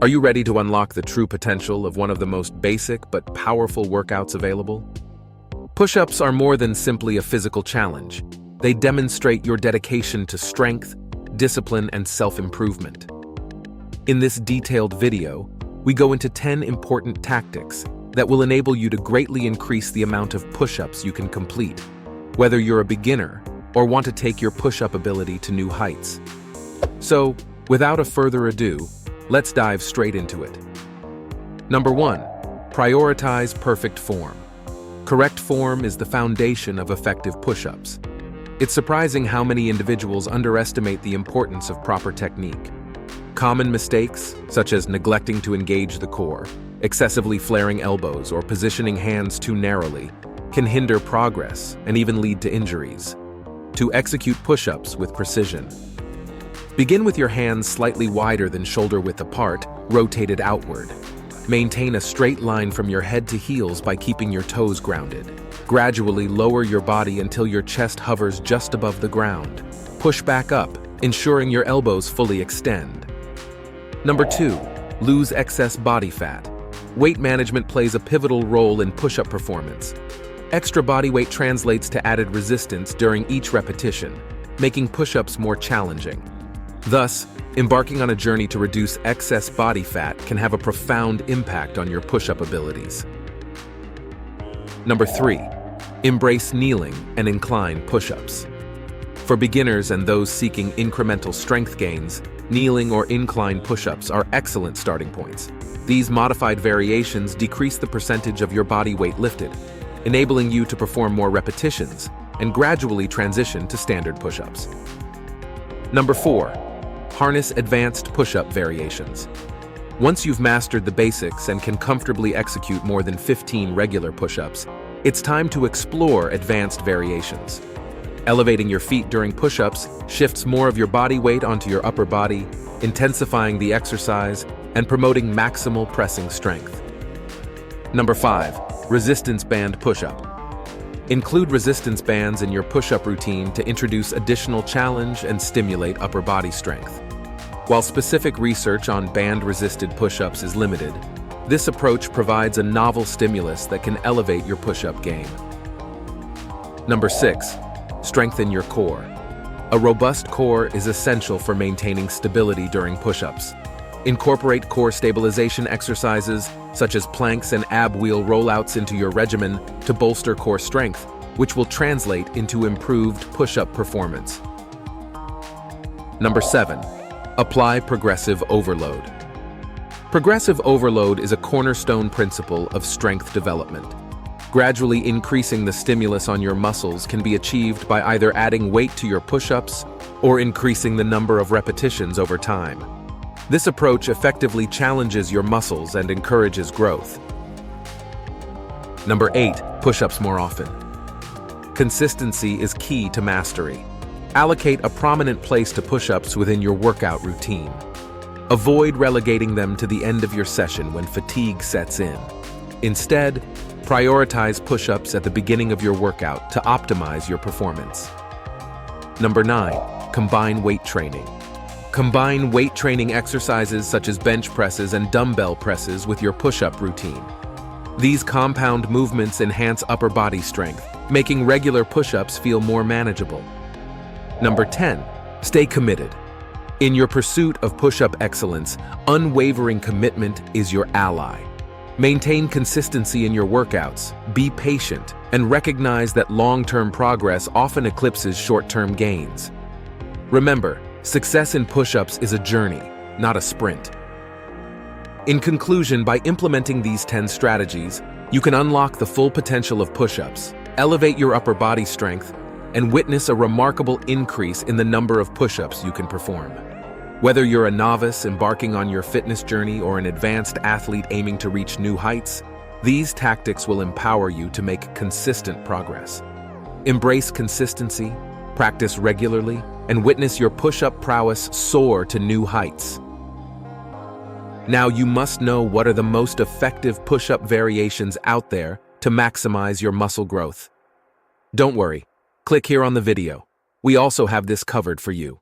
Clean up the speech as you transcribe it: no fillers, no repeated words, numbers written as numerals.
Are you ready to unlock the true potential of one of the most basic but powerful workouts available? Push-ups are more than simply a physical challenge. They demonstrate your dedication to strength, discipline, and self-improvement. In this detailed video, we go into 10 important tactics that will enable you to greatly increase the amount of push-ups you can complete, whether you're a beginner or want to take your push-up ability to new heights. So, without a further ado, let's dive straight into it. Number 1. Prioritize perfect form. Correct form is the foundation of effective push-ups. It's surprising how many individuals underestimate the importance of proper technique. Common mistakes, such as neglecting to engage the core, excessively flaring elbows, or positioning hands too narrowly, can hinder progress and even lead to injuries. To execute push-ups with precision, begin with your hands slightly wider than shoulder width apart, rotated outward. Maintain a straight line from your head to heels by keeping your toes grounded. Gradually lower your body until your chest hovers just above the ground. Push back up, ensuring your elbows fully extend. Number 2. Lose excess body fat. Weight management plays a pivotal role in push-up performance. Extra body weight translates to added resistance during each repetition, making push-ups more challenging. Thus, embarking on a journey to reduce excess body fat can have a profound impact on your push-up abilities. Number 3. Embrace kneeling and incline push-ups. For beginners and those seeking incremental strength gains, kneeling or incline push-ups are excellent starting points. These modified variations decrease the percentage of your body weight lifted, enabling you to perform more repetitions and gradually transition to standard push-ups. Number 4. Harness advanced push-up variations. Once you've mastered the basics and can comfortably execute more than 15 regular push-ups, it's time to explore advanced variations. Elevating your feet during push-ups shifts more of your body weight onto your upper body, intensifying the exercise and promoting maximal pressing strength. Number 5. Resistance band push-up. Include resistance bands in your push-up routine to introduce additional challenge and stimulate upper body strength. While specific research on band-resisted push-ups is limited, this approach provides a novel stimulus that can elevate your push-up game. Number 6. Strengthen your core. A robust core is essential for maintaining stability during push-ups. Incorporate core stabilization exercises such as planks and ab wheel rollouts into your regimen to bolster core strength, which will translate into improved push-up performance. Number 7. Apply progressive overload. Progressive overload is a cornerstone principle of strength development. Gradually increasing the stimulus on your muscles can be achieved by either adding weight to your push-ups or increasing the number of repetitions over time. This approach effectively challenges your muscles and encourages growth. Number 8. Push-ups more often. Consistency is key to mastery. Allocate a prominent place to push-ups within your workout routine. Avoid relegating them to the end of your session when fatigue sets in. Instead, prioritize push-ups at the beginning of your workout to optimize your performance. Number 9. Combine weight training. Combine weight training exercises such as bench presses and dumbbell presses with your push-up routine. These compound movements enhance upper body strength, making regular push-ups feel more manageable. Number 10. Stay committed. In your pursuit of push-up excellence, unwavering commitment is your ally. Maintain consistency in your workouts, be patient, and recognize that long-term progress often eclipses short-term gains. Remember, success in push-ups is a journey, not a sprint. In conclusion, by implementing these 10 strategies, you can unlock the full potential of push-ups, elevate your upper body strength, and witness a remarkable increase in the number of push-ups you can perform. Whether you're a novice embarking on your fitness journey or an advanced athlete aiming to reach new heights, these tactics will empower you to make consistent progress. Embrace consistency, practice regularly, and witness your push-up prowess soar to new heights. Now you must know what are the most effective push-up variations out there to maximize your muscle growth. Don't worry, click here on the video. We also have this covered for you.